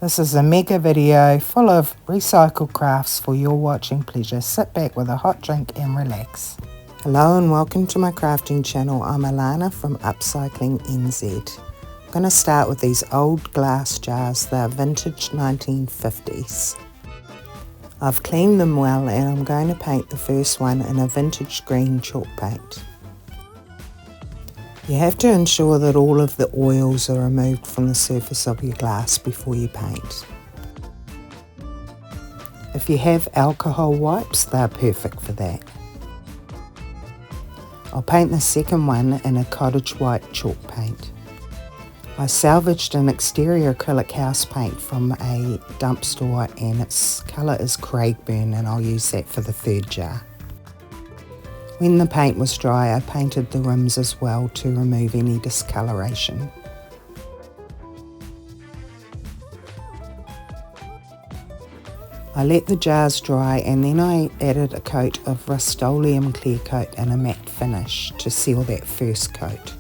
This is a mega video full of recycled crafts for your watching pleasure. Sit back with a hot drink and relax. Hello and welcome to my crafting channel. I'm Alana from Upcycling NZ. I'm going to start with these old glass jars. They're vintage 1950s. I've cleaned them well and I'm going to paint the first one in a vintage green chalk paint. You have to ensure that all of the oils are removed from the surface of your glass before you paint. If you have alcohol wipes, they're perfect for that. I'll paint the second one in a cottage white chalk paint. I salvaged an exterior acrylic house paint from a dump store and its colour is Craigburn, and I'll use that for the third jar. When the paint was dry, I painted the rims as well to remove any discoloration. I let the jars dry and then I added a coat of Rust-Oleum clear coat and a matte finish to seal that first coat.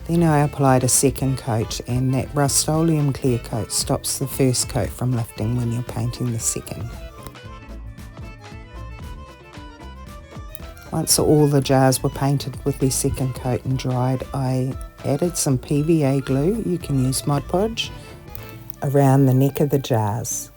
Then I applied a second coat, and that Rust-Oleum clear coat stops the first coat from lifting when you're painting the second. Once all the jars were painted with their second coat and dried, I added some PVA glue, you can use Mod Podge, around the neck of the jars.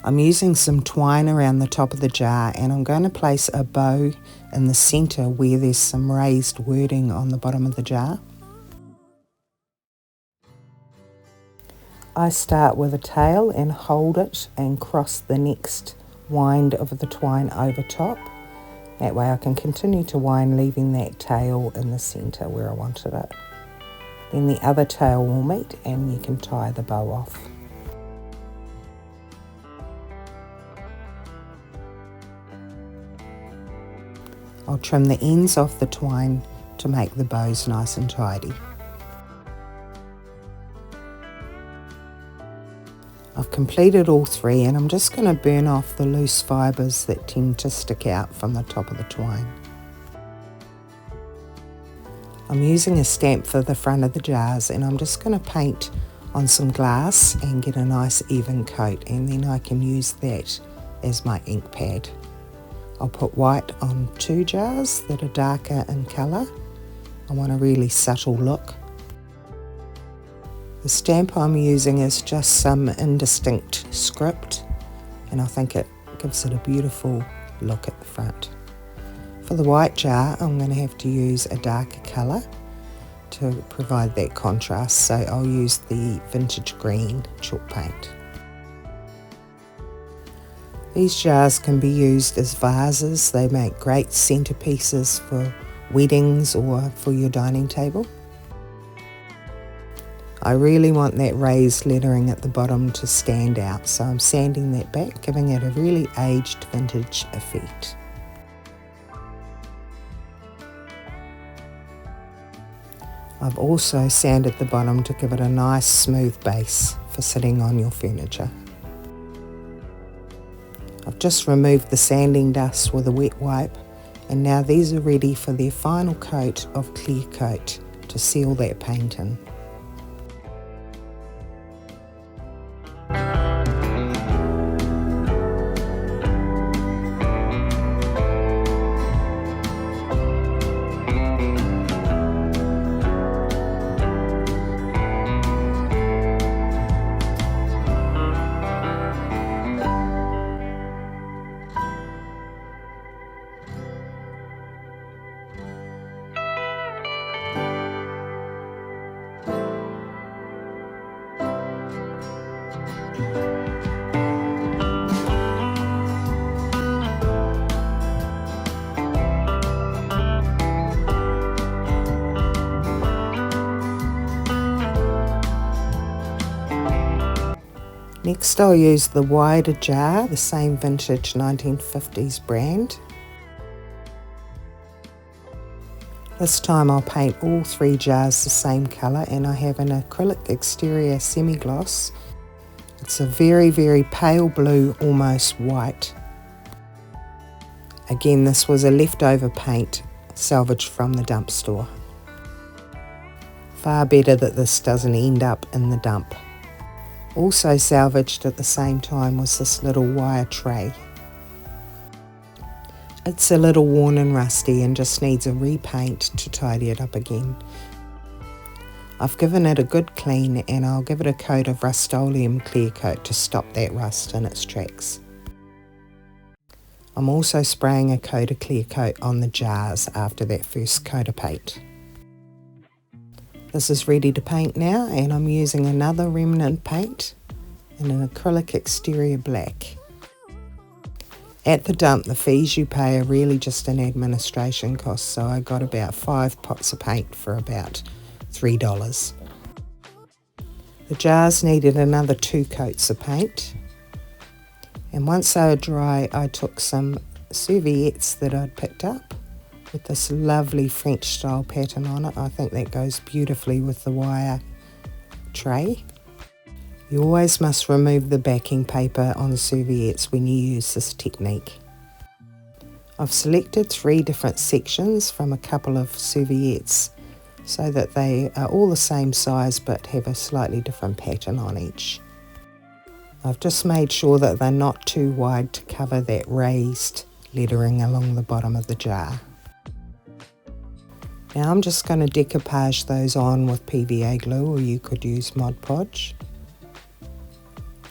I'm using some twine around the top of the jar and I'm going to place a bow in the centre where there's some raised wording on the bottom of the jar. I start with a tail and hold it and cross the next wind of the twine over top. That way I can continue to wind, leaving that tail in the centre where I wanted it. Then the other tail will meet and you can tie the bow off. I'll trim the ends off the twine to make the bows nice and tidy. I've completed all three and I'm just going to burn off the loose fibres that tend to stick out from the top of the twine. I'm using a stamp for the front of the jars and I'm just going to paint on some glass and get a nice even coat, and then I can use that as my ink pad. I'll put white on two jars that are darker in colour. I want a really subtle look. The stamp I'm using is just some indistinct script, and I think it gives it a beautiful look at the front. For the white jar, I'm going to have to use a darker colour to provide that contrast, so I'll use the vintage green chalk paint. These jars can be used as vases. They make great centerpieces for weddings or for your dining table. I really want that raised lettering at the bottom to stand out, so I'm sanding that back, giving it a really aged vintage effect. I've also sanded the bottom to give it a nice smooth base for sitting on your furniture. I've just removed the sanding dust with a wet wipe, and now these are ready for their final coat of clear coat to seal that paint in. Next I'll use the wider jar, the same vintage 1950s brand. This time I'll paint all three jars the same colour, and I have an acrylic exterior semi-gloss. It's a very, very pale blue, almost white. Again, this was a leftover paint salvaged from the dump store. Far better that this doesn't end up in the dump. Also salvaged at the same time was this little wire tray. It's a little worn and rusty and just needs a repaint to tidy it up again. I've given it a good clean and I'll give it a coat of Rust-Oleum clear coat to stop that rust in its tracks. I'm also spraying a coat of clear coat on the jars after that first coat of paint. This is ready to paint now, and I'm using another remnant paint in an acrylic exterior black. At the dump, the fees you pay are really just an administration cost, so I got about 5 pots of paint for about $3. The jars needed another 2 coats of paint, and once they were dry, I took some serviettes that I'd picked up with this lovely French style pattern on it. I think that goes beautifully with the wire tray. You always must remove the backing paper on the serviettes when you use this technique. I've selected 3 different sections from a couple of serviettes so that they are all the same size but have a slightly different pattern on each. I've just made sure that they're not too wide to cover that raised lettering along the bottom of the jar. Now I'm just going to decoupage those on with PVA glue, or you could use Mod Podge.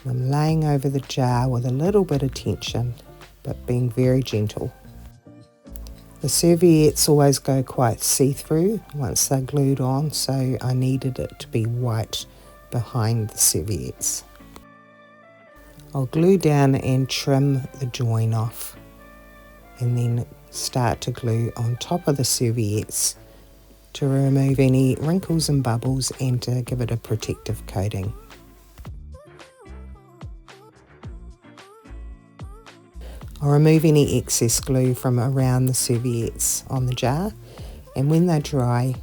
I'm laying over the jar with a little bit of tension, but being very gentle. The serviettes always go quite see-through once they're glued on, so I needed it to be white behind the serviettes. I'll glue down and trim the join off, and then start to glue on top of the serviettes to remove any wrinkles and bubbles and to give it a protective coating. I'll remove any excess glue from around the serviettes on the jar, and when they're dry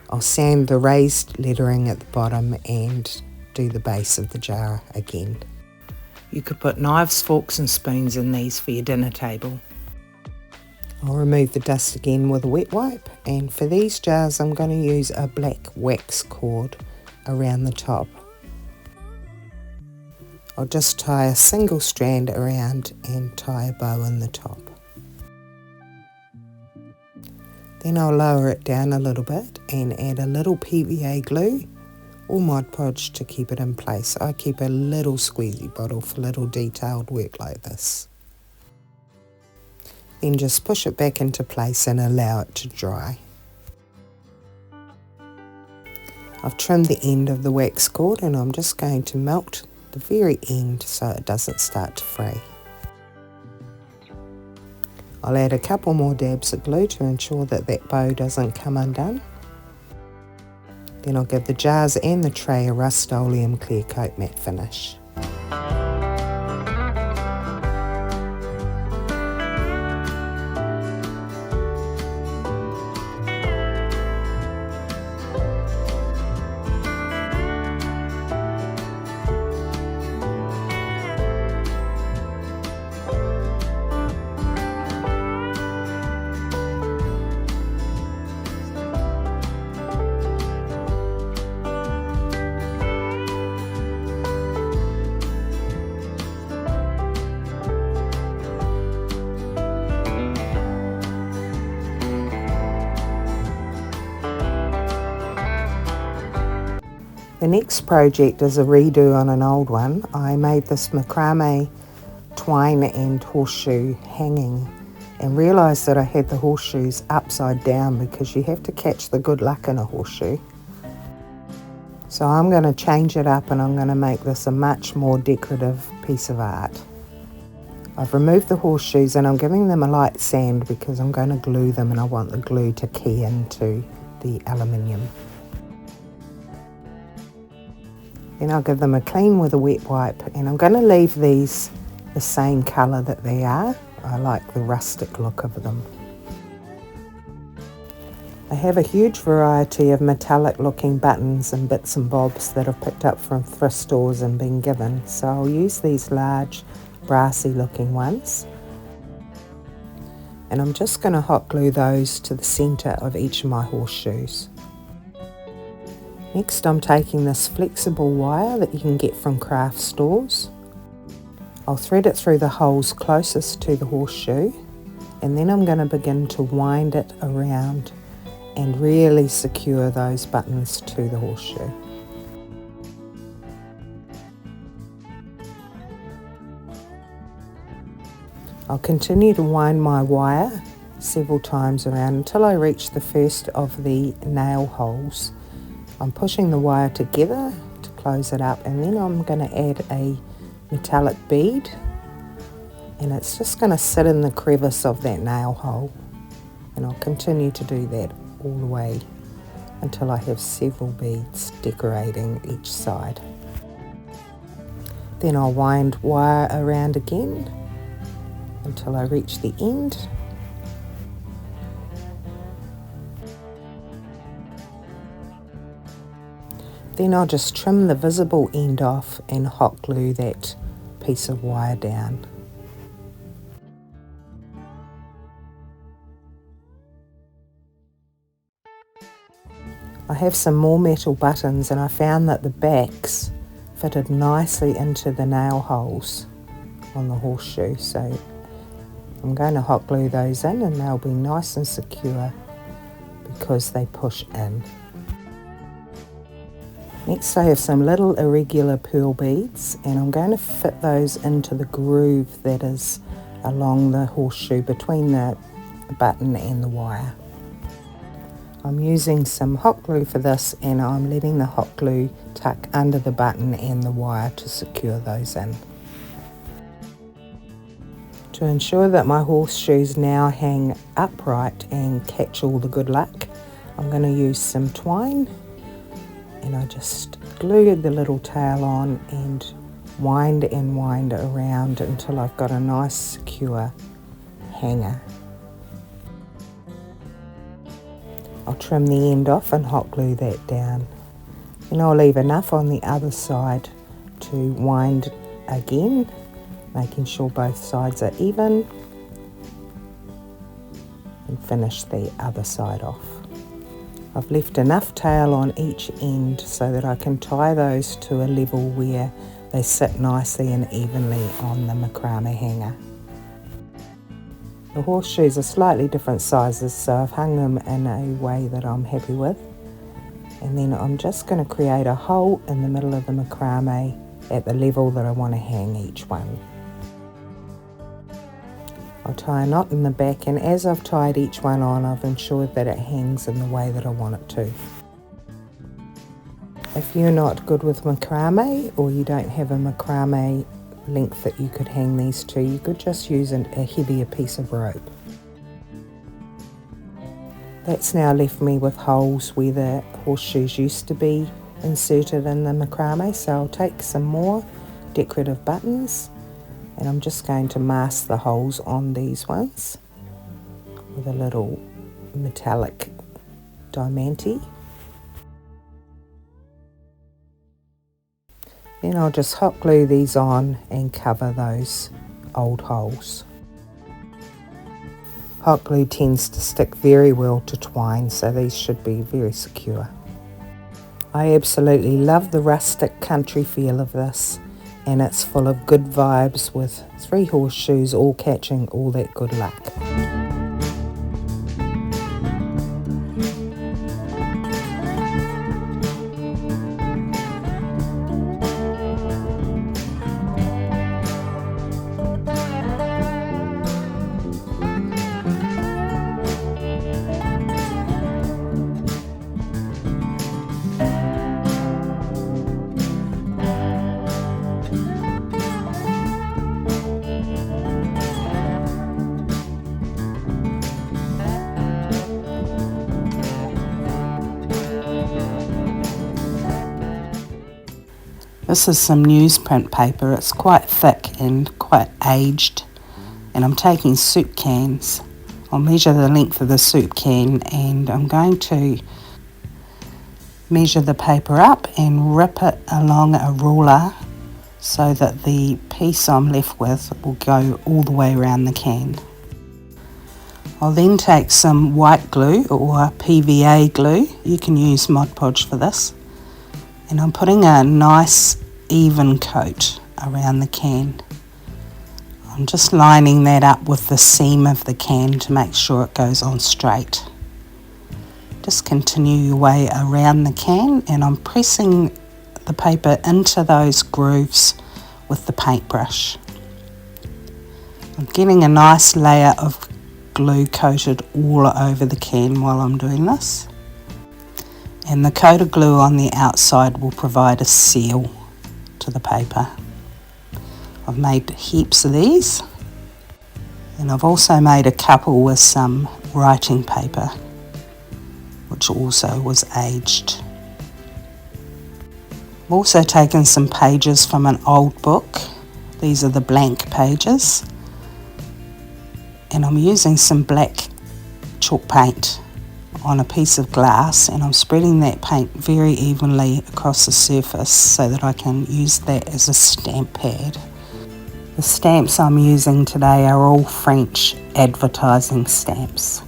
I'll sand the raised lettering at the bottom and do the base of the jar again. You could put knives, forks and spoons in these for your dinner table. I'll remove the dust again with a wet wipe, and for these jars I'm going to use a black wax cord around the top. I'll just tie a single strand around and tie a bow in the top. Then I'll lower it down a little bit and add a little PVA glue or Mod Podge to keep it in place. I keep a little squeezy bottle for little detailed work like this. Then just push it back into place and allow it to dry. I've trimmed the end of the wax cord and I'm just going to melt the very end so it doesn't start to fray. I'll add a couple more dabs of glue to ensure that that bow doesn't come undone. Then I'll give the jars and the tray a Rust-Oleum clear coat matte finish. The next project is a redo on an old one. I made this macrame twine and horseshoe hanging and realised that I had the horseshoes upside down because you have to catch the good luck in a horseshoe. So I'm going to change it up and I'm going to make this a much more decorative piece of art. I've removed the horseshoes and I'm giving them a light sand because I'm going to glue them and I want the glue to key into the aluminium. Then I'll give them a clean with a wet wipe, and I'm going to leave these the same colour that they are. I like the rustic look of them. I have a huge variety of metallic looking buttons and bits and bobs that I've picked up from thrift stores and been given, so I'll use these large brassy looking ones. And I'm just going to hot glue those to the centre of each of my horseshoes. Next, I'm taking this flexible wire that you can get from craft stores. I'll thread it through the holes closest to the horseshoe, and then I'm going to begin to wind it around and really secure those buttons to the horseshoe. I'll continue to wind my wire several times around until I reach the first of the nail holes. I'm pushing the wire together to close it up, and then I'm going to add a metallic bead, and it's just going to sit in the crevice of that nail hole, and I'll continue to do that all the way until I have several beads decorating each side. Then I'll wind wire around again until I reach the end. Then I'll just trim the visible end off and hot glue that piece of wire down. I have some more metal buttons, and I found that the backs fitted nicely into the nail holes on the horseshoe, so I'm going to hot glue those in, and they'll be nice and secure because they push in. Next, I have some little irregular pearl beads, and I'm going to fit those into the groove that is along the horseshoe between the button and the wire. I'm using some hot glue for this, and I'm letting the hot glue tuck under the button and the wire to secure those in. To ensure that my horseshoes now hang upright and catch all the good luck, I'm going to use some twine, and I just glue the little tail on and wind around until I've got a nice secure hanger. I'll trim the end off and hot glue that down, and I'll leave enough on the other side to wind again, making sure both sides are even, and finish the other side off. I've left enough tail on each end so that I can tie those to a level where they sit nicely and evenly on the macrame hanger. The horseshoes are slightly different sizes, so I've hung them in a way that I'm happy with. And then I'm just going to create a hole in the middle of the macrame at the level that I want to hang each one. I'll tie a knot in the back, and as I've tied each one on, I've ensured that it hangs in the way that I want it to. If you're not good with macrame, or you don't have a macrame length that you could hang these to, you could just use a heavier piece of rope. That's now left me with holes where the horseshoes used to be inserted in the macrame, so I'll take some more decorative buttons, and I'm just going to mask the holes on these ones with a little metallic diamante. Then I'll just hot glue these on and cover those old holes. Hot glue tends to stick very well to twine, so these should be very secure. I absolutely love the rustic country feel of this, and it's full of good vibes with 3 horseshoes all catching all that good luck. This is some newsprint paper. It's quite thick and quite aged, and I'm taking soup cans. I'll measure the length of the soup can, and I'm going to measure the paper up and rip it along a ruler so that the piece I'm left with will go all the way around the can. I'll then take some white glue or PVA glue. You can use Mod Podge for this. And I'm putting a nice even coat around the can. I'm just lining that up with the seam of the can to make sure it goes on straight. Just continue your way around the can, and I'm pressing the paper into those grooves with the paintbrush. I'm getting a nice layer of glue coated all over the can while I'm doing this. And the coat of glue on the outside will provide a seal to the paper. I've made heaps of these, and I've also made a couple with some writing paper, which also was aged. I've also taken some pages from an old book. These are the blank pages, and I'm using some black chalk paint on a piece of glass, and I'm spreading that paint very evenly across the surface so that I can use that as a stamp pad. The stamps I'm using today are all French advertising stamps.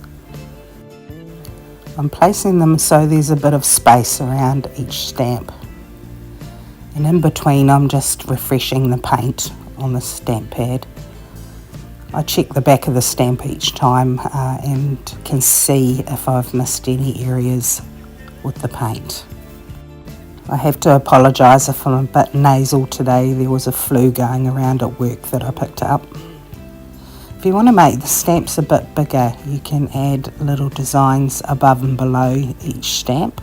I'm placing them so there's a bit of space around each stamp, and in between I'm just refreshing the paint on the stamp pad. I check the back of the stamp each time and can see if I've missed any areas with the paint. I have to apologise if I'm a bit nasal today. There was a flu going around at work that I picked up. If you want to make the stamps a bit bigger, you can add little designs above and below each stamp.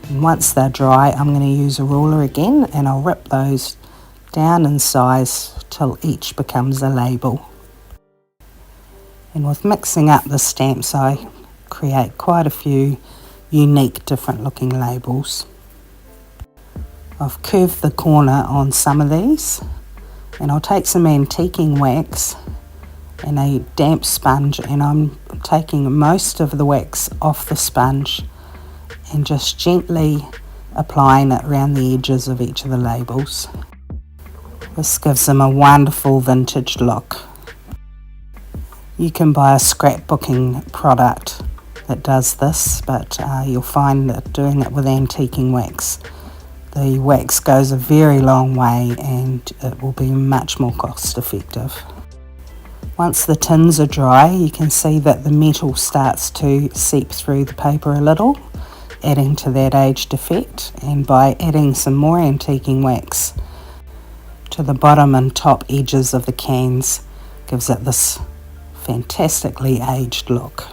And once they're dry, I'm going to use a ruler again, and I'll rip those down in size till each becomes a label. And with mixing up the stamps, I create quite a few unique different looking labels. I've curved the corner on some of these, and I'll take some antiquing wax and a damp sponge, and I'm taking most of the wax off the sponge and just gently applying it around the edges of each of the labels. This gives them a wonderful vintage look. You can buy a scrapbooking product that does this, but you'll find that doing it with antiquing wax, the wax goes a very long way and it will be much more cost effective. Once the tins are dry, you can see that the metal starts to seep through the paper a little, adding to that aged effect, and by adding some more antiquing wax to the bottom and top edges of the cans gives it this fantastically aged look.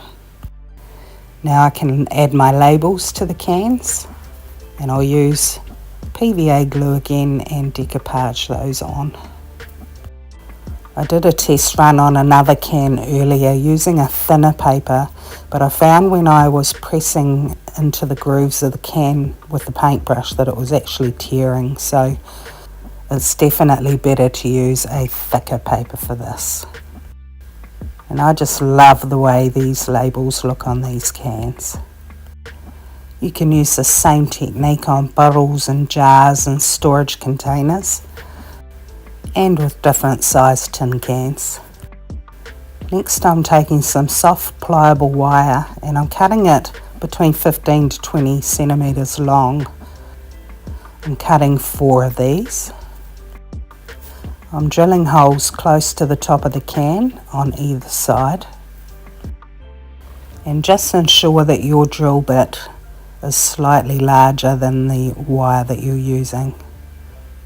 Now I can add my labels to the cans, and I'll use PVA glue again and decoupage those on. I did a test run on another can earlier using a thinner paper, but I found when I was pressing into the grooves of the can with the paintbrush that it was actually tearing, so it's definitely better to use a thicker paper for this. And I just love the way these labels look on these cans. You can use the same technique on bottles and jars and storage containers, and with different sized tin cans. Next I'm taking some soft pliable wire, and I'm cutting it between 15 to 20 centimeters long. I'm cutting 4 of these. I'm drilling holes close to the top of the can on either side, and just ensure that your drill bit is slightly larger than the wire that you're using.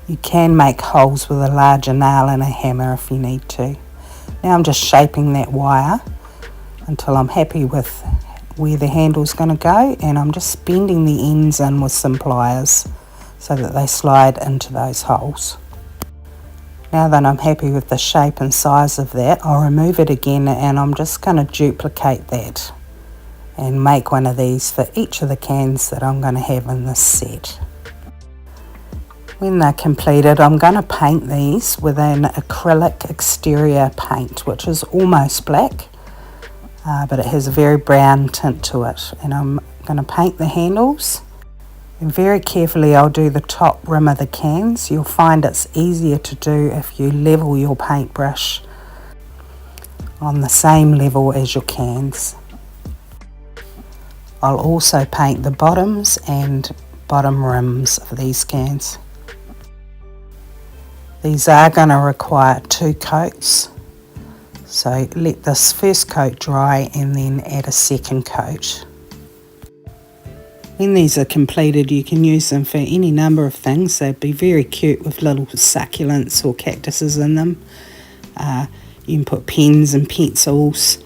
You can make holes with a larger nail and a hammer if you need to. Now I'm just shaping that wire until I'm happy with where the handle's going to go, and I'm just bending the ends in with some pliers so that they slide into those holes. Now that I'm happy with the shape and size of that, I'll remove it again, and I'm just going to duplicate that and make one of these for each of the cans that I'm going to have in this set. When they're completed, I'm going to paint these with an acrylic exterior paint, which is almost black, but it has a very brown tint to it. And I'm going to paint the handles. And very carefully I'll do the top rim of the cans. You'll find it's easier to do if you level your paintbrush on the same level as your cans. I'll also paint the bottoms and bottom rims of these cans. These are going to require 2 coats, so let this first coat dry and then add a second coat. When these are completed, you can use them for any number of things. They'd be very cute with little succulents or cactuses in them. You can put pens and pencils.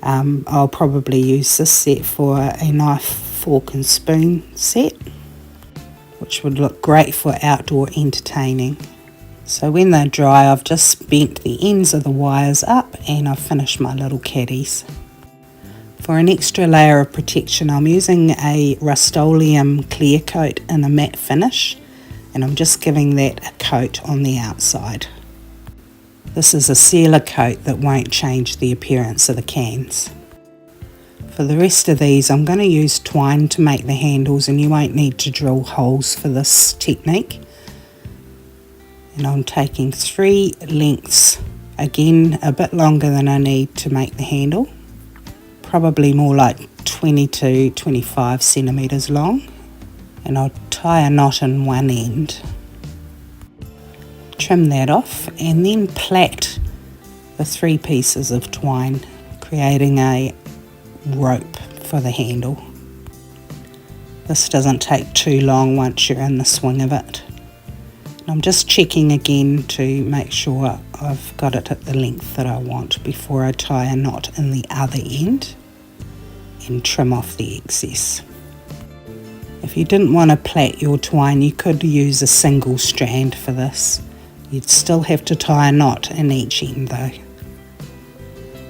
I'll probably use this set for a knife, fork and spoon set, which would look great for outdoor entertaining. So when they're dry, I've just bent the ends of the wires up and I've finished my little caddies. For an extra layer of protection, I'm using a Rust-Oleum clear coat in a matte finish, and I'm just giving that a coat on the outside. This is a sealer coat that won't change the appearance of the cans. For the rest of these, I'm going to use twine to make the handles, and you won't need to drill holes for this technique. And I'm taking 3 lengths, again a bit longer than I need to make the handle, probably more like 20 to 25 centimeters long, and I'll tie a knot in one end. Trim that off and then plait the 3 pieces of twine, creating a rope for the handle. This doesn't take too long once you're in the swing of it. I'm just checking again to make sure I've got it at the length that I want before I tie a knot in the other end and trim off the excess. If you didn't want to plait your twine, you could use a single strand for this. You'd still have to tie a knot in each end though.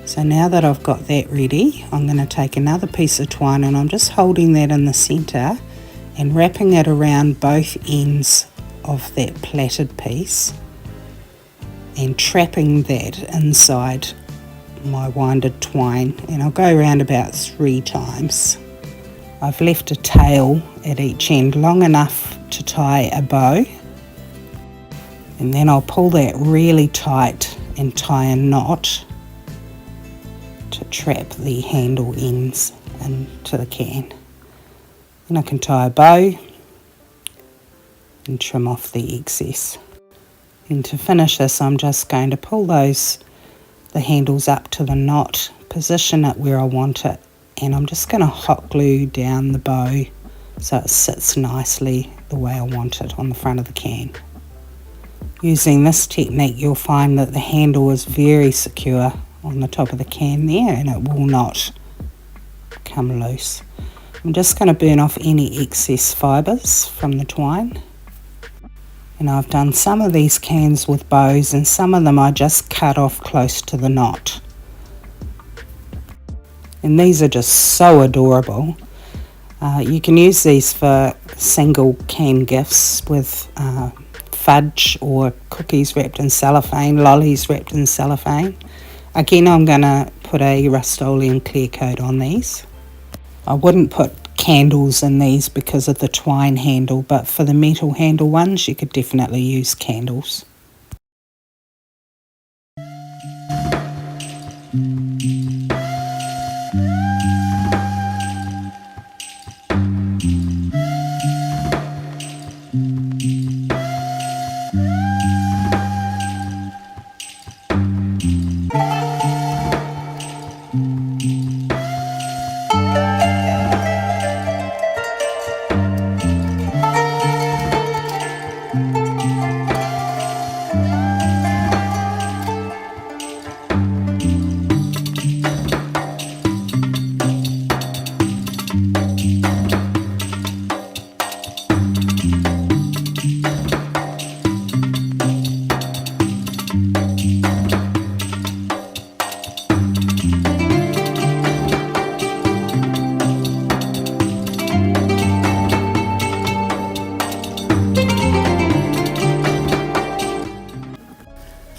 So now that I've got that ready, I'm going to take another piece of twine and I'm just holding that in the centre and wrapping it around both ends of that plaited piece and trapping that inside my winded twine, and I'll go around about 3 times. I've left a tail at each end long enough to tie a bow, and then I'll pull that really tight and tie a knot to trap the handle ends into the can. Then I can tie a bow and trim off the excess. And to finish this, I'm just going to pull the handles up to the knot, position it where I want it, and I'm just going to hot glue down the bow so it sits nicely the way I want it on the front of the can. Using this technique, you'll find that the handle is very secure on the top of the can there and it will not come loose. I'm just going to burn off any excess fibres from the twine. And I've done some of these cans with bows and some of them I just cut off close to the knot. And these are just so adorable. You can use these for single can gifts with fudge or cookies wrapped in cellophane, lollies wrapped in cellophane. Again, I'm going to put a Rust-Oleum clear coat on these. I wouldn't put candles in these because of the twine handle, but for the metal handle ones you could definitely use candles.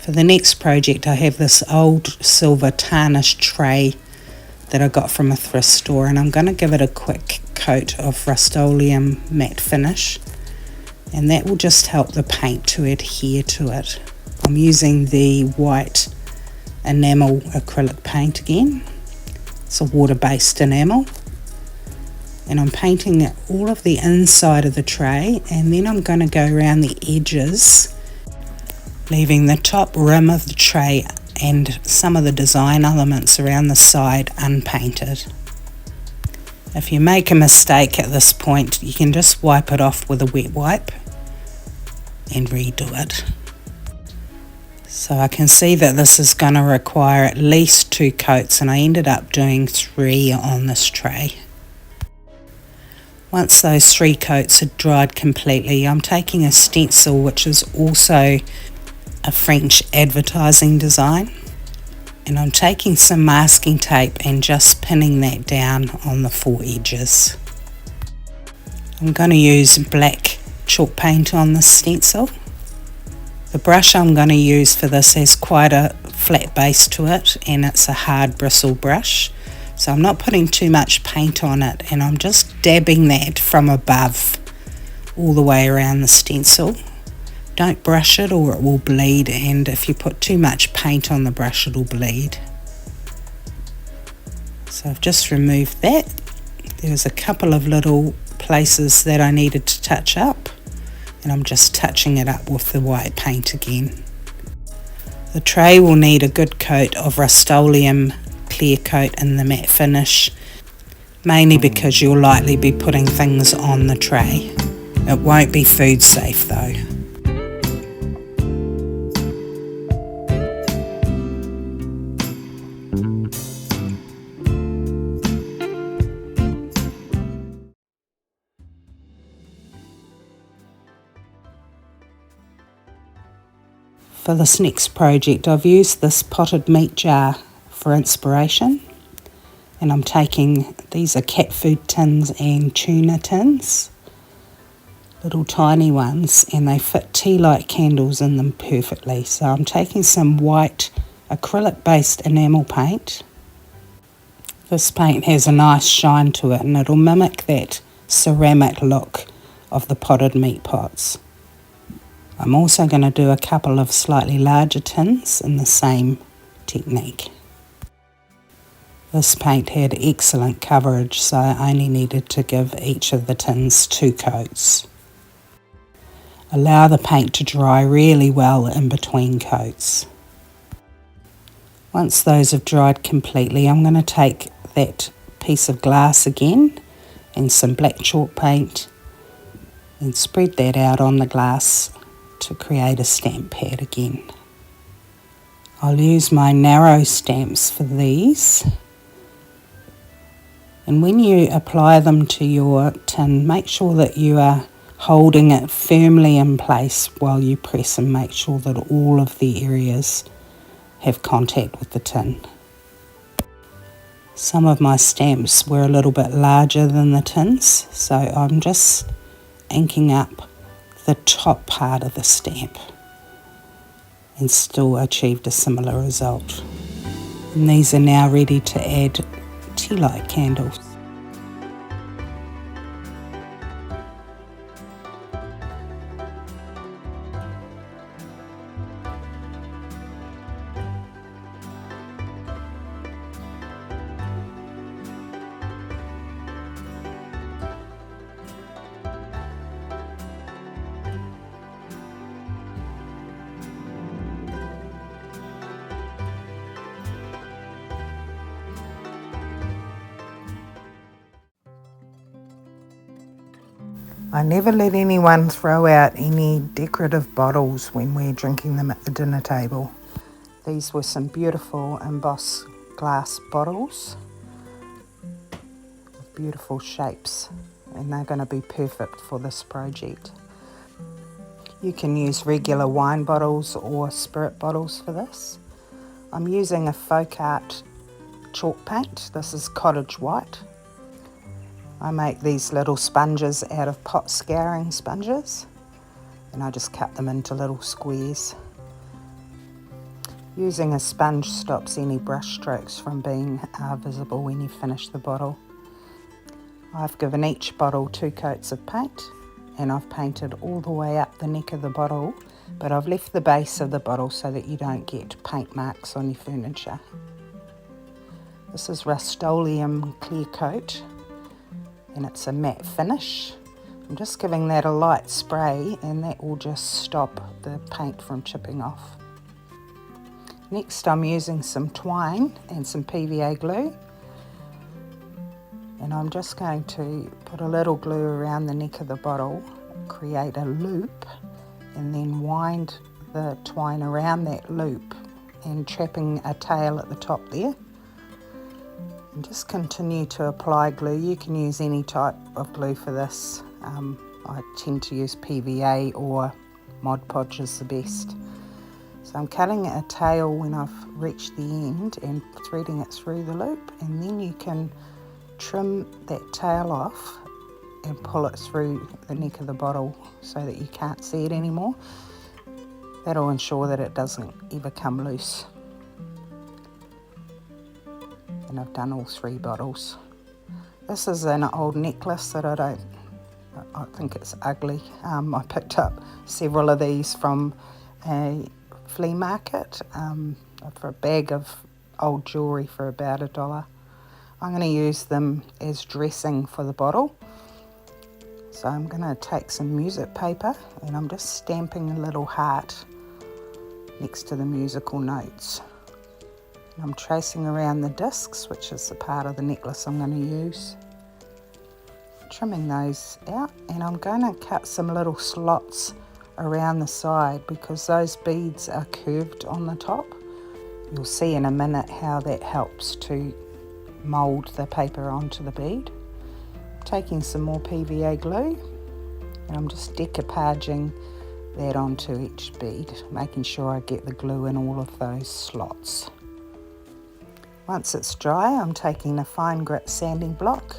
For the next project, I have this old silver tarnish tray that I got from a thrift store, and I'm going to give it a quick coat of Rust-Oleum matte finish, and that will just help the paint to adhere to it. I'm using the white enamel acrylic paint again. It's a water-based enamel. And I'm painting all of the inside of the tray, and then I'm going to go around the edges, leaving the top rim of the tray and some of the design elements around the side unpainted. If you make a mistake at this point, you can just wipe it off with a wet wipe and redo it. So I can see that this is going to require at least 2 coats, and I ended up doing 3 on this tray. Once those 3 coats had dried completely, I'm taking a stencil, which is also a French advertising design, and I'm taking some masking tape and just pinning that down on the 4 edges. I'm going to use black chalk paint on the stencil. The brush I'm going to use for this has quite a flat base to it, and it's a hard bristle brush. So I'm not putting too much paint on it, and I'm just dabbing that from above all the way around the stencil. Don't brush it or it will bleed, and if you put too much paint on the brush it'll bleed. So I've just removed that. There's a couple of little places that I needed to touch up, and I'm just touching it up with the white paint again. The tray will need a good coat of Rust-Oleum clear coat in the matte finish, mainly because you'll likely be putting things on the tray. It won't be food safe though. For this next project, I've used this potted meat jar for inspiration, and I'm taking, these are cat food tins and tuna tins, little tiny ones, and they fit tea light candles in them perfectly. So I'm taking some white acrylic based enamel paint. This paint has a nice shine to it, and it'll mimic that ceramic look of the potted meat pots. I'm also going to do a couple of slightly larger tins in the same technique. This paint had excellent coverage, so I only needed to give each of the tins 2 coats. Allow the paint to dry really well in between coats. Once those have dried completely, I'm going to take that piece of glass again and some black chalk paint and spread that out on the glass to create a stamp pad again. I'll use my narrow stamps for these. And when you apply them to your tin, make sure that you are holding it firmly in place while you press, and make sure that all of the areas have contact with the tin. Some of my stamps were a little bit larger than the tins, so I'm just inking up the top part of the stamp and still achieved a similar result. And these are now ready to add tea light candles. I never let anyone throw out any decorative bottles when we're drinking them at the dinner table. These were some beautiful embossed glass bottles with beautiful shapes, and they're going to be perfect for this project. You can use regular wine bottles or spirit bottles for this. I'm using a folk art chalk paint. This is cottage white. I make these little sponges out of pot scouring sponges, and I just cut them into little squares. Using a sponge stops any brush strokes from being visible when you finish the bottle. I've given each bottle 2 coats of paint, and I've painted all the way up the neck of the bottle but I've left the base of the bottle so that you don't get paint marks on your furniture. This is Rust-Oleum Clear Coat, and it's a matte finish. I'm just giving that a light spray, and that will just stop the paint from chipping off. Next, I'm using some twine and some PVA glue, and I'm just going to put a little glue around the neck of the bottle, create a loop, and then wind the twine around that loop and trapping a tail at the top there. And just continue to apply glue. You can use any type of glue for this. I tend to use PVA or Mod Podge is the best. So I'm cutting a tail when I've reached the end and threading it through the loop, and then you can trim that tail off and pull it through the neck of the bottle so that you can't see it anymore. That'll ensure that it doesn't ever come loose. And I've done all 3 bottles. This is an old necklace that I think it's ugly. I picked up several of these from a flea market for a bag of old jewellery for about $1. I'm going to use them as dressing for the bottle. So I'm going to take some music paper and I'm just stamping a little heart next to the musical notes. And I'm tracing around the discs, which is the part of the necklace I'm going to use. Trimming those out, and I'm going to cut some little slots around the side because those beads are curved on the top. You'll see in a minute how that helps to mould the paper onto the bead. Taking some more PVA glue, and I'm just decoupaging that onto each bead, making sure I get the glue in all of those slots. Once it's dry, I'm taking a fine grit sanding block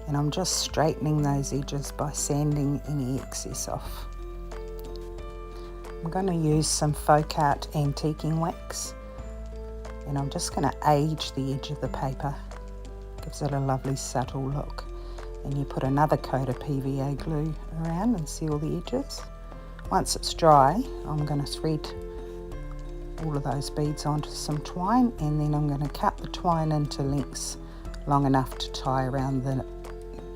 and I'm just straightening those edges by sanding any excess off. I'm going to use some Folk Art antiquing wax, and I'm just going to age the edge of the paper. Gives it a lovely subtle look. And you put another coat of PVA glue around and seal the edges. Once it's dry, I'm going to thread all of those beads onto some twine, and then I'm going to cut the twine into lengths long enough to tie around the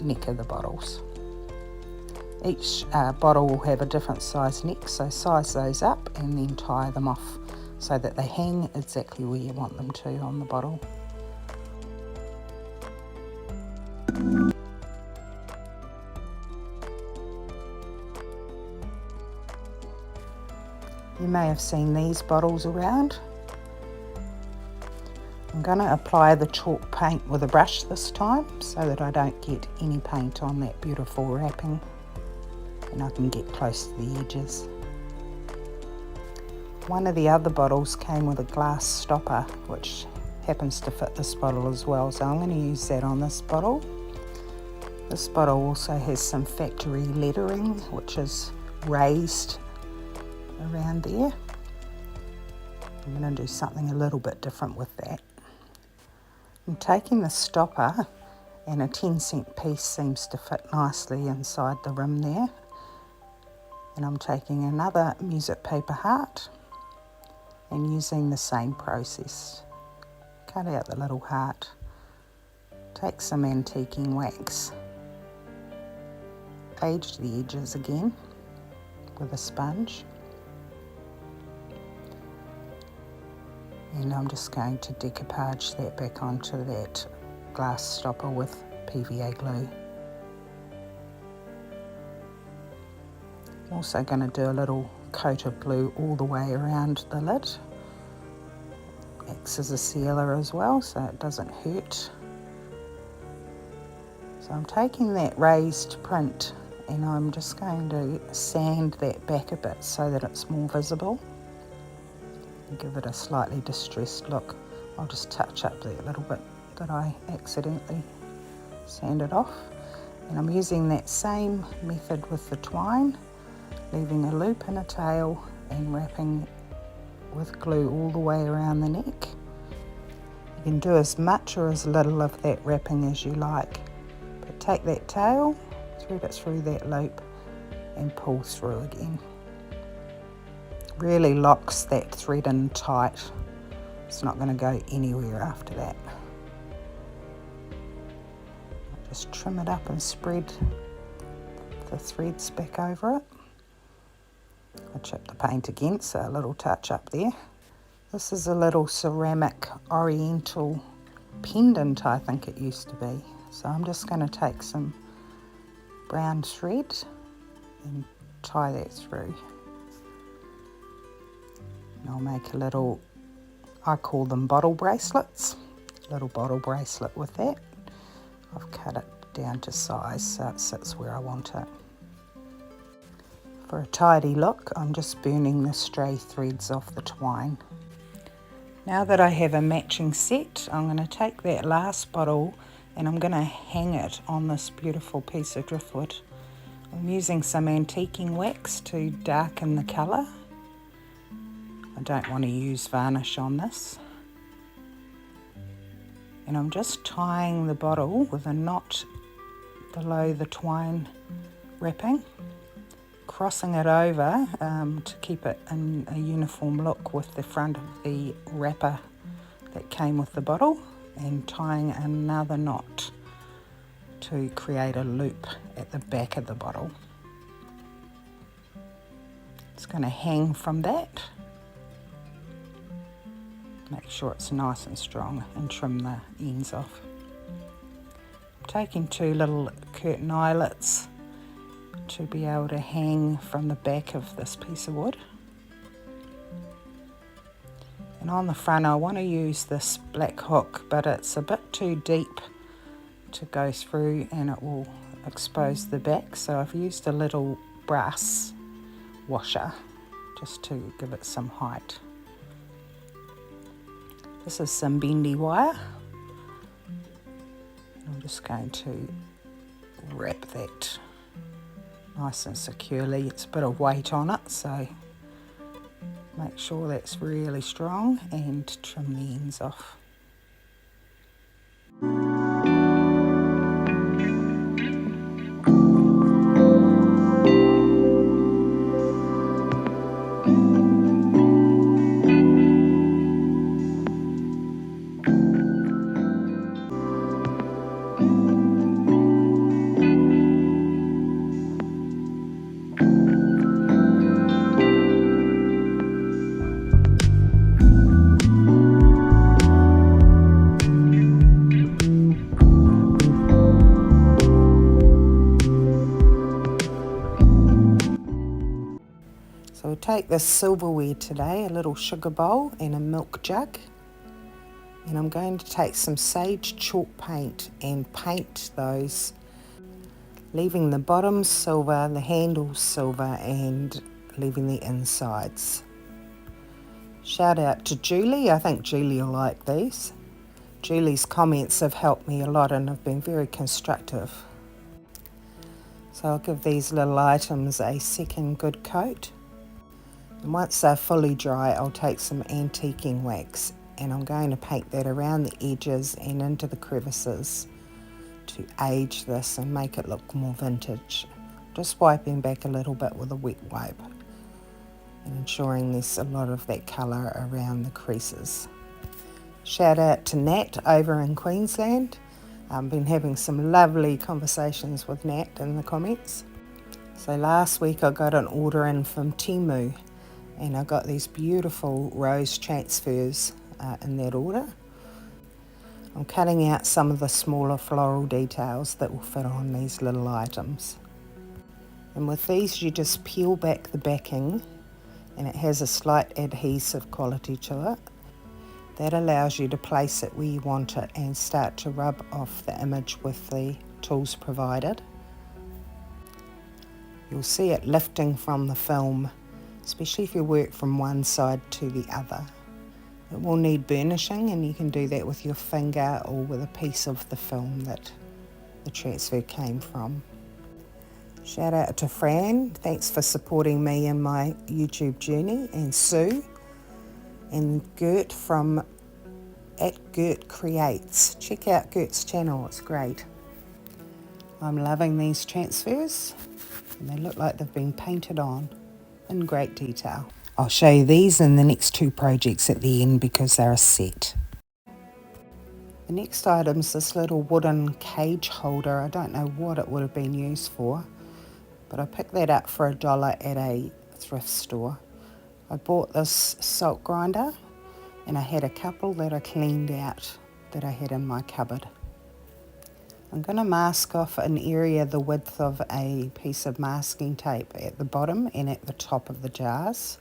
neck of the bottles. Each bottle will have a different size neck, so size those up and then tie them off so that they hang exactly where you want them to on the bottle. You may have seen these bottles around. I'm going to apply the chalk paint with a brush this time so that I don't get any paint on that beautiful wrapping, and I can get close to the edges. One of the other bottles came with a glass stopper which happens to fit this bottle as well, so I'm going to use that on this bottle. This bottle also has some factory lettering which is raised around there. I'm going to do something a little bit different with that. I'm taking the stopper, and a 10-cent piece seems to fit nicely inside the rim there, and I'm taking another music paper heart and using the same process. Cut out the little heart, take some antiquing wax, age the edges again with a sponge, and I'm just going to decoupage that back onto that glass stopper with PVA glue. I'm also going to do a little coat of glue all the way around the lid. Acts as a sealer as well, so it doesn't hurt. So I'm taking that raised print and I'm just going to sand that back a bit so that it's more visible. Give it a slightly distressed look. I'll just touch up that little bit that I accidentally sanded off, and I'm using that same method with the twine, leaving a loop and a tail and wrapping with glue all the way around the neck. You can do as much or as little of that wrapping as you like, but take that tail, thread it through that loop and pull through again. really locks that thread in tight. It's not going to go anywhere after that. Just trim it up and spread the threads back over it. I chipped the paint again, so a little touch up there. This is a little ceramic oriental pendant, I think it used to be. So I'm just going to take some brown thread and tie that through. And I'll make a little, I call them bottle bracelets, little bottle bracelet with that. I've cut it down to size so it sits where I want it. For a tidy look, I'm just burning the stray threads off the twine. Now that I have a matching set, I'm going to take that last bottle and I'm going to hang it on this beautiful piece of driftwood. I'm using some antiquing wax to darken the colour. I don't want to use varnish on this. And I'm just tying the bottle with a knot below the twine wrapping, crossing it over to keep it in a uniform look with the front of the wrapper that came with the bottle, and tying another knot to create a loop at the back of the bottle. It's going to hang from that. Make sure it's nice and strong and trim the ends off. I'm taking 2 little curtain eyelets to be able to hang from the back of this piece of wood. And on the front I want to use this black hook, but it's a bit too deep to go through and it will expose the back, so I've used a little brass washer just to give it some height. This is some bendy wire. I'm just going to wrap that nice and securely. It's a bit of weight on it, so make sure that's really strong and trim the ends off. So we'll take this silverware today, a little sugar bowl and a milk jug. And I'm going to take some sage chalk paint and paint those, leaving the bottoms silver, the handles silver, and leaving the insides. Shout out to Julie, I think Julie will like these. Julie's comments have helped me a lot and have been very constructive. So I'll give these little items a second good coat. And once they're fully dry, I'll take some antiquing wax and I'm going to paint that around the edges and into the crevices to age this and make it look more vintage. Just wiping back a little bit with a wet wipe and ensuring there's a lot of that colour around the creases. Shout out to Nat over in Queensland. I've been having some lovely conversations with Nat in the comments. So last week I got an order in from Temu and I got these beautiful rose transfers in that order. I'm cutting out some of the smaller floral details that will fit on these little items. And with these you just peel back the backing and it has a slight adhesive quality to it. That allows you to place it where you want it and start to rub off the image with the tools provided. You'll see it lifting from the film, especially if you work from one side to the other. It will need burnishing and you can do that with your finger or with a piece of the film that the transfer came from. Shout out to Fran, thanks for supporting me in my YouTube journey, and Sue and Gert from @GertCreates. Check out Gert's channel, it's great. I'm loving these transfers and they look like they've been painted on in great detail. I'll show you these in the next two projects at the end because they're a set. The next item is this little wooden cage holder. I don't know what it would have been used for, but I picked that up for $1 at a thrift store. I bought this salt grinder and I had a couple that I cleaned out that I had in my cupboard. I'm going to mask off an area the width of a piece of masking tape at the bottom and at the top of the jars.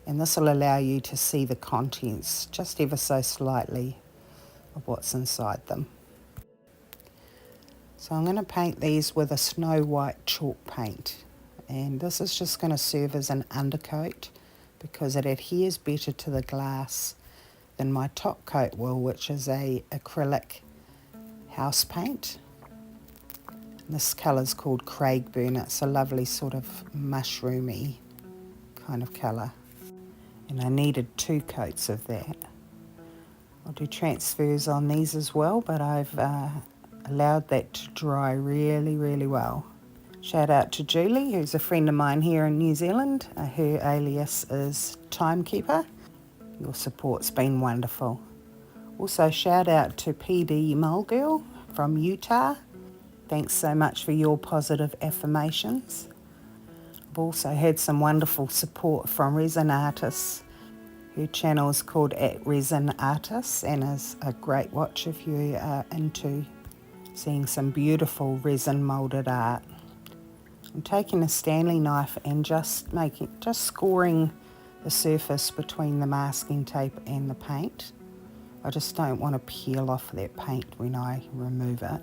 And this will allow you to see the contents just ever so slightly of what's inside them. So I'm going to paint these with a snow white chalk paint. And this is just going to serve as an undercoat because it adheres better to the glass than my top coat will, which is a acrylic house paint. This colour is called Craigburn. It's a lovely sort of mushroomy kind of colour. And I needed 2 coats of that. I'll do transfers on these as well, but I've allowed that to dry really, really well. Shout out to Julie, who's a friend of mine here in New Zealand. Her alias is Timekeeper. Your support's been wonderful. Also shout out to PD Mulgirl from Utah. Thanks so much for your positive affirmations. I've also had some wonderful support from Resin Artists. Her channel is called @ResinArtists and is a great watch if you are into seeing some beautiful resin moulded art. I'm taking a Stanley knife and just scoring the surface between the masking tape and the paint. I just don't want to peel off that paint when I remove it.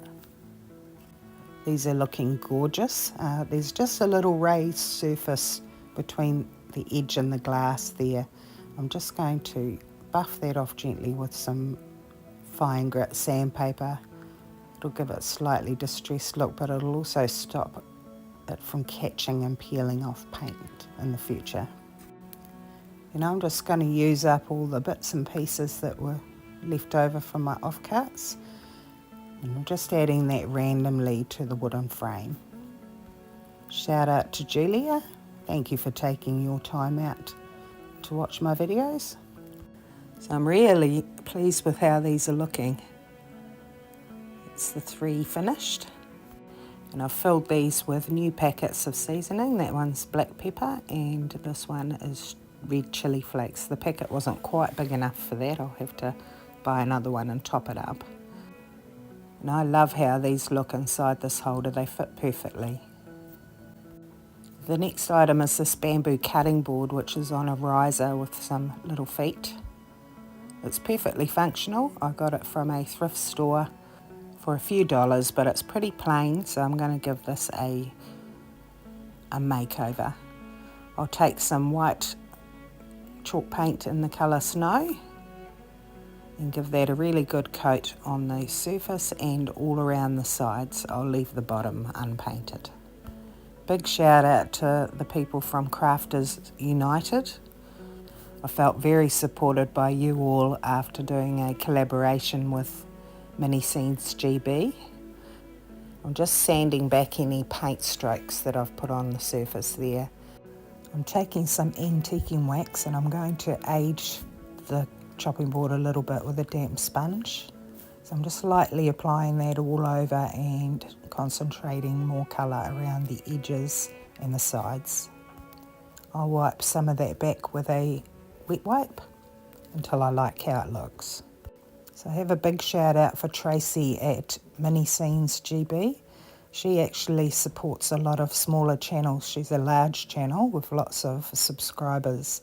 These are looking gorgeous. There's just a little raised surface between the edge and the glass there. I'm just going to buff that off gently with some fine grit sandpaper. It'll give it a slightly distressed look, but it'll also stop it from catching and peeling off paint in the future. And I'm just going to use up all the bits and pieces that were left over from my offcuts. And I'm just adding that randomly to the wooden frame. Shout out to Julia. Thank you for taking your time out to watch my videos. So I'm really pleased with how these are looking. It's the 3 finished. And I've filled these with new packets of seasoning. That one's black pepper and this one is red chili flakes. The packet wasn't quite big enough for that. I'll have to buy another one and top it up. And I love how these look inside this holder. They fit perfectly. The next item is this bamboo cutting board, which is on a riser with some little feet. It's perfectly functional. I got it from a thrift store for a few dollars, but it's pretty plain, so I'm going to give this a makeover. I'll take some white chalk paint in the colour Snow and give that a really good coat on the surface and all around the sides. I'll leave the bottom unpainted. Big shout out to the people from Crafters United. I felt very supported by you all after doing a collaboration with Mini Scenes GB. I'm just sanding back any paint strokes that I've put on the surface there. I'm taking some antiquing wax and I'm going to age the chopping board a little bit with a damp sponge. So I'm just lightly applying that all over and concentrating more colour around the edges and the sides. I'll wipe some of that back with a wet wipe until I like how it looks. So I have a big shout out for Tracy at Mini Scenes GB. She actually supports a lot of smaller channels. She's a large channel with lots of subscribers,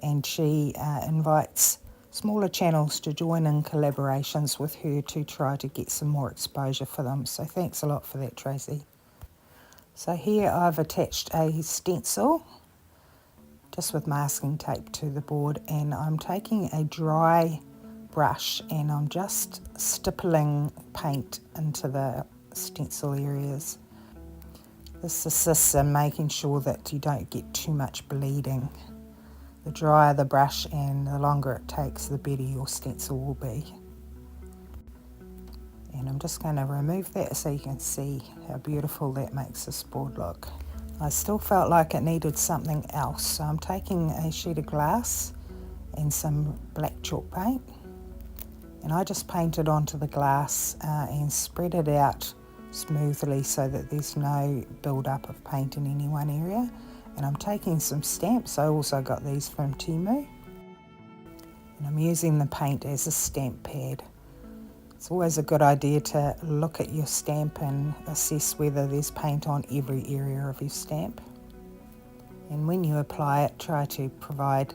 and she invites smaller channels to join in collaborations with her to try to get some more exposure for them. So thanks a lot for that, Tracy. So here I've attached a stencil just with masking tape to the board, and I'm taking a dry brush and I'm just stippling paint into the stencil areas. This assists in making sure that you don't get too much bleeding. The drier the brush and the longer it takes, the better your stencil will be. And I'm just going to remove that so you can see how beautiful that makes this board look. I still felt like it needed something else, so I'm taking a sheet of glass and some black chalk paint, and I just painted onto the glass and spread it out smoothly so that there's no build-up of paint in any one area. And I'm taking some stamps. I also got these from Temu, and I'm using the paint as a stamp pad. It's always a good idea to look at your stamp and assess whether there's paint on every area of your stamp. And when you apply it, try to provide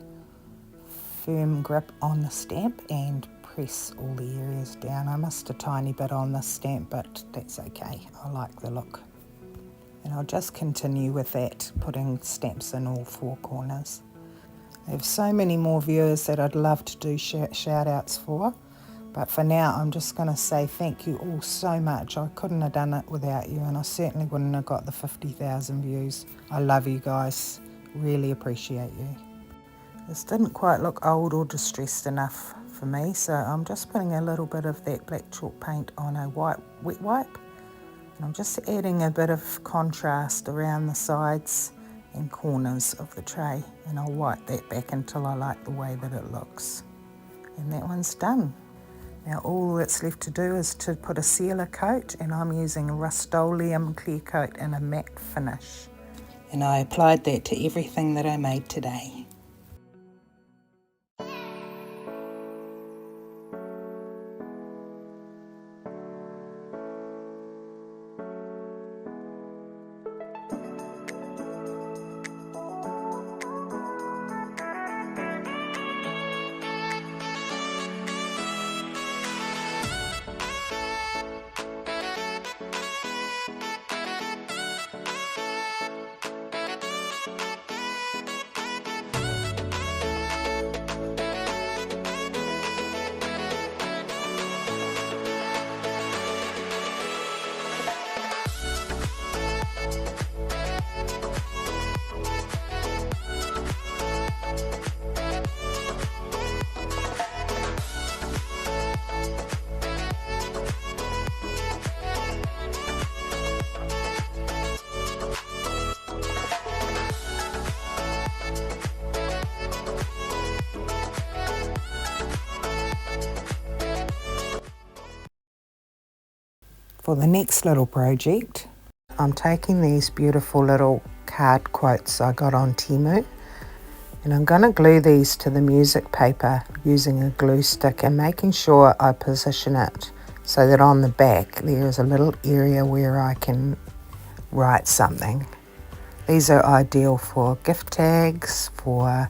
firm grip on the stamp and press all the areas down. I missed a tiny bit on this stamp, but that's okay. I like the look. And I'll just continue with that, putting stamps in all four corners. I have so many more viewers that I'd love to do shout outs for. But for now, I'm just going to say thank you all so much. I couldn't have done it without you, and I certainly wouldn't have got the 50,000 views. I love you guys. Really appreciate you. This didn't quite look old or distressed enough for me, so I'm just putting a little bit of that black chalk paint on a white wet wipe. And I'm just adding a bit of contrast around the sides and corners of the tray. And I'll wipe that back until I like the way that it looks. And that one's done. Now all that's left to do is to put a sealer coat, and I'm using a Rust-Oleum clear coat in a matte finish. And I applied that to everything that I made today. For the next little project, I'm taking these beautiful little card quotes I got on Temu, and I'm going to glue these to the music paper using a glue stick and making sure I position it so that on the back there is a little area where I can write something. These are ideal for gift tags, for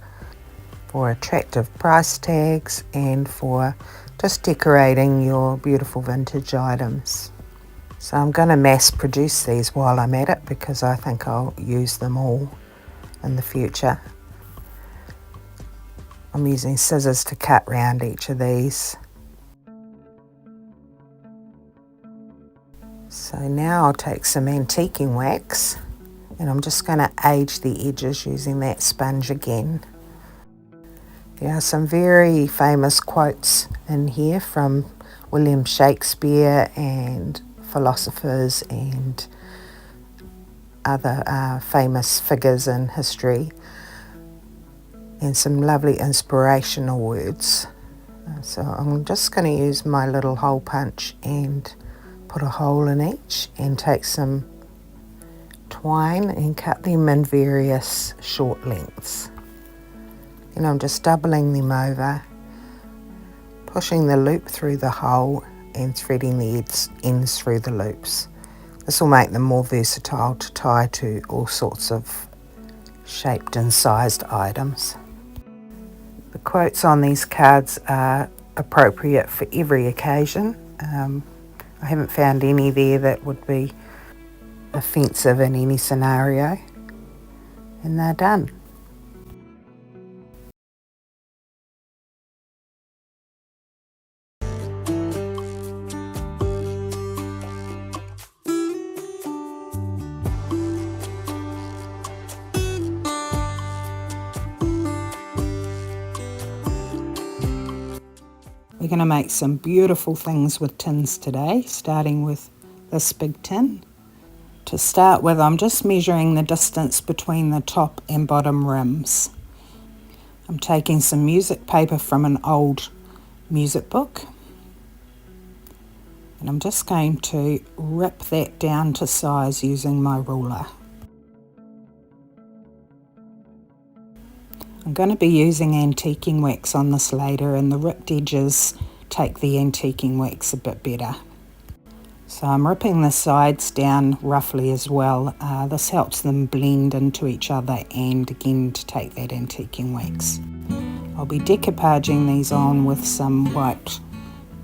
attractive price tags, and for just decorating your beautiful vintage items. So I'm going to mass produce these while I'm at it because I think I'll use them all in the future. I'm using scissors to cut round each of these. So now I'll take some antiquing wax, and I'm just going to age the edges using that sponge again. There are some very famous quotes in here from William Shakespeare and philosophers and other famous figures in history, and some lovely inspirational words. So I'm just going to use my little hole punch and put a hole in each, and take some twine and cut them in various short lengths. And I'm just doubling them over, pushing the loop through the hole and threading the ends through the loops. This will make them more versatile to tie to all sorts of shaped and sized items. The quotes on these cards are appropriate for every occasion. I haven't found any there that would be offensive in any scenario. And they're done. We're going to make some beautiful things with tins today, starting with this big tin. To start with, I'm just measuring the distance between the top and bottom rims. I'm taking some music paper from an old music book, and I'm just going to rip that down to size using my ruler. I'm going to be using antiquing wax on this later, and the ripped edges take the antiquing wax a bit better. So I'm ripping the sides down roughly as well. This helps them blend into each other and again to take that antiquing wax. I'll be decoupaging these on with some white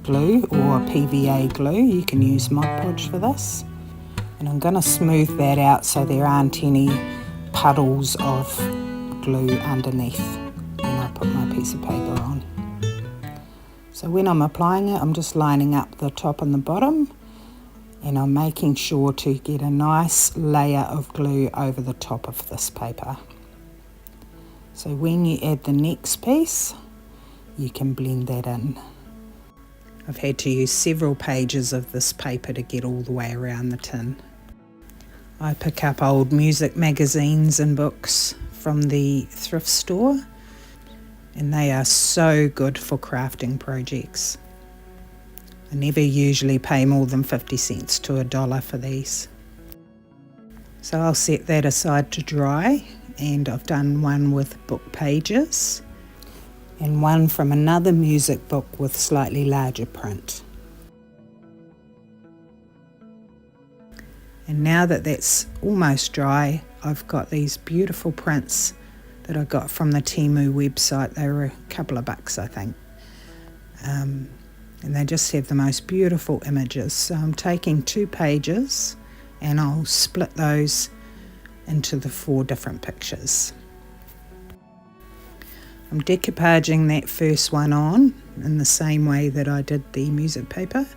glue or PVA glue. You can use Mod Podge for this. And I'm going to smooth that out so there aren't any puddles of glue underneath when I put my piece of paper on. So when I'm applying it, I'm just lining up the top and the bottom, and I'm making sure to get a nice layer of glue over the top of this paper. So when you add the next piece, you can blend that in. I've had to use several pages of this paper to get all the way around the tin. I pick up old music magazines and books from the thrift store, and they are so good for crafting projects. I never usually pay more than 50 cents to $1 for these. So I'll set that aside to dry, and I've done one with book pages and one from another music book with slightly larger print. And now that that's almost dry, I've got these beautiful prints that I got from the Temu website. They were a couple of bucks, I think. And they just have the most beautiful images. So I'm taking 2 pages and I'll split those into the 4 different pictures. I'm decoupaging that first one on in the same way that I did the music paper.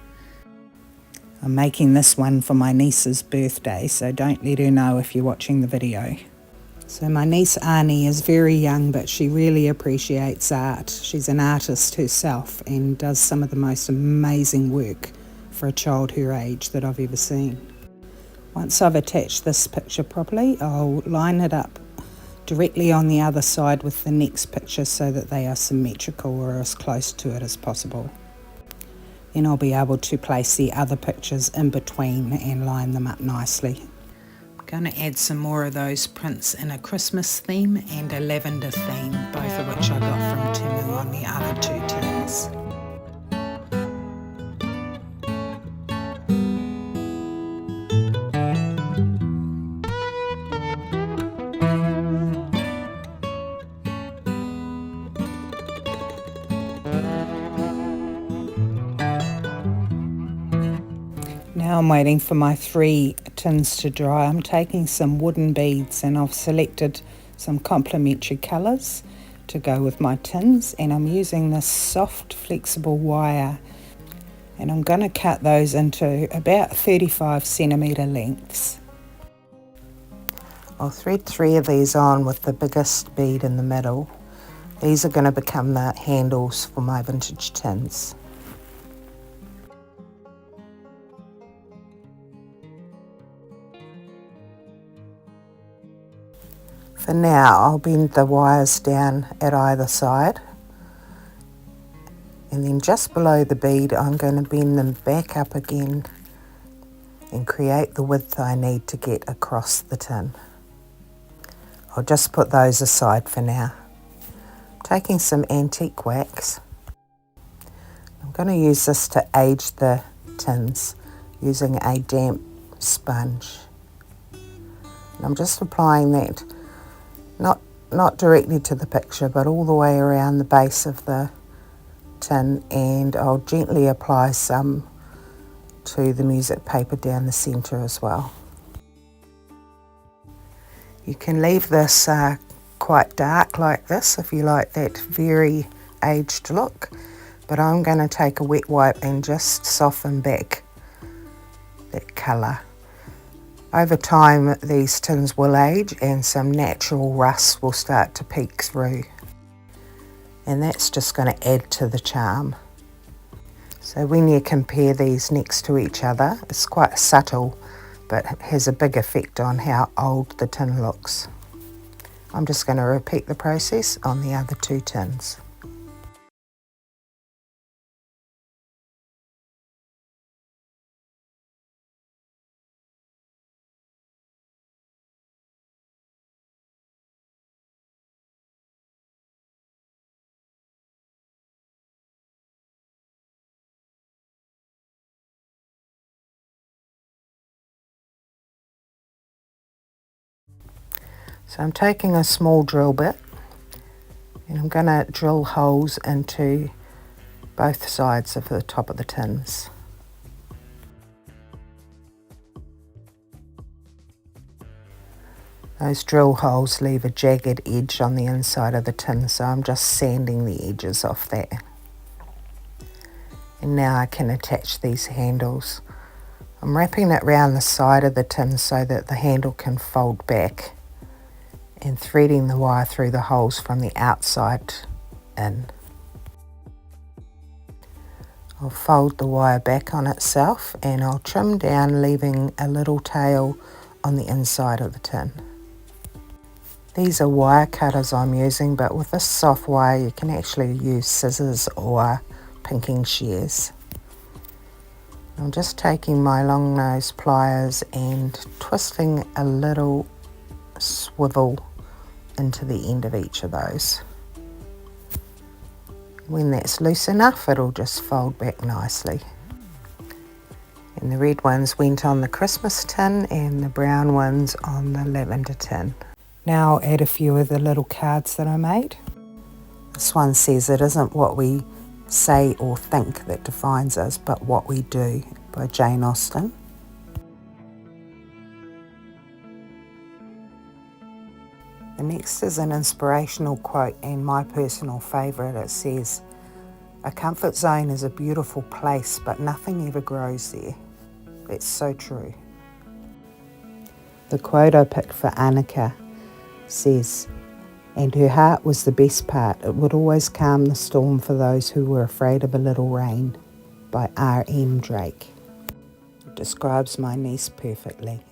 I'm making this one for my niece's birthday, so don't let her know if you're watching the video. So my niece Arnie is very young, but she really appreciates art. She's an artist herself and does some of the most amazing work for a child her age that I've ever seen. Once I've attached this picture properly, I'll line it up directly on the other side with the next picture so that they are symmetrical or as close to it as possible. Then I'll be able to place the other pictures in between and line them up nicely. I'm going to add some more of those prints in a Christmas theme and a lavender theme, both of which I got from Temu on the other 2 tins. Now I'm waiting for my 3 tins to dry. I'm taking some wooden beads and I've selected some complementary colours to go with my tins, and I'm using this soft flexible wire, and I'm going to cut those into about 35 centimetre lengths. I'll thread 3 of these on with the biggest bead in the middle. These are going to become the handles for my vintage tins. For now, I'll bend the wires down at either side, and then just below the bead I'm going to bend them back up again and create the width I need to get across the tin. I'll just put those aside for now. Taking some antique wax, I'm going to use this to age the tins using a damp sponge. And I'm just applying that not directly to the picture, but all the way around the base of the tin, and I'll gently apply some to the music paper down the centre as well. You can leave this quite dark like this if you like that very aged look, but I'm going to take a wet wipe and just soften back that colour. Over time these tins will age and some natural rust will start to peek through, and that's just going to add to the charm. So when you compare these next to each other, it's quite subtle but it has a big effect on how old the tin looks. I'm just going to repeat the process on the other 2 tins. So I'm taking a small drill bit and I'm going to drill holes into both sides of the top of the tins. Those drill holes leave a jagged edge on the inside of the tin, so I'm just sanding the edges off that. And now I can attach these handles. I'm wrapping it round the side of the tin so that the handle can fold back, and threading the wire through the holes from the outside in. I'll fold the wire back on itself and I'll trim down, leaving a little tail on the inside of the tin. These are wire cutters I'm using, but with this soft wire you can actually use scissors or pinking shears. I'm just taking my long nose pliers and twisting a little swivel into the end of each of those. When that's loose enough, it'll just fold back nicely. And the red ones went on the Christmas tin and the brown ones on the lavender tin. Now I'll add a few of the little cards that I made. This one says, "It isn't what we say or think that defines us, but what we do," by Jane Austen. The next is an inspirational quote and my personal favourite. It says, "A comfort zone is a beautiful place, but nothing ever grows there." That's so true. The quote I picked for Annika says, "And her heart was the best part. It would always calm the storm for those who were afraid of a little rain," by R.M. Drake. It describes my niece perfectly.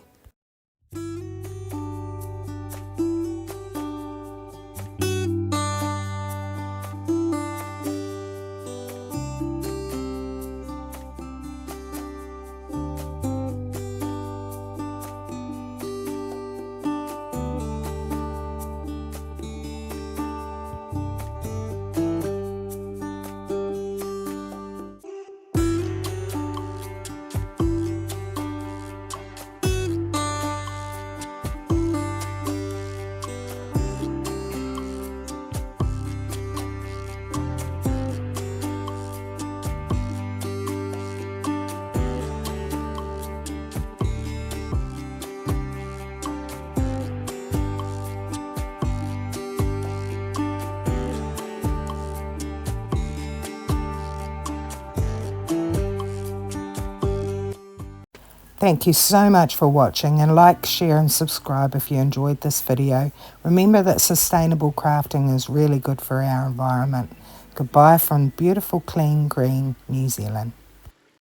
Thank you so much for watching, and like, share and subscribe if you enjoyed this video. Remember that sustainable crafting is really good for our environment. Goodbye from beautiful, clean, green New Zealand.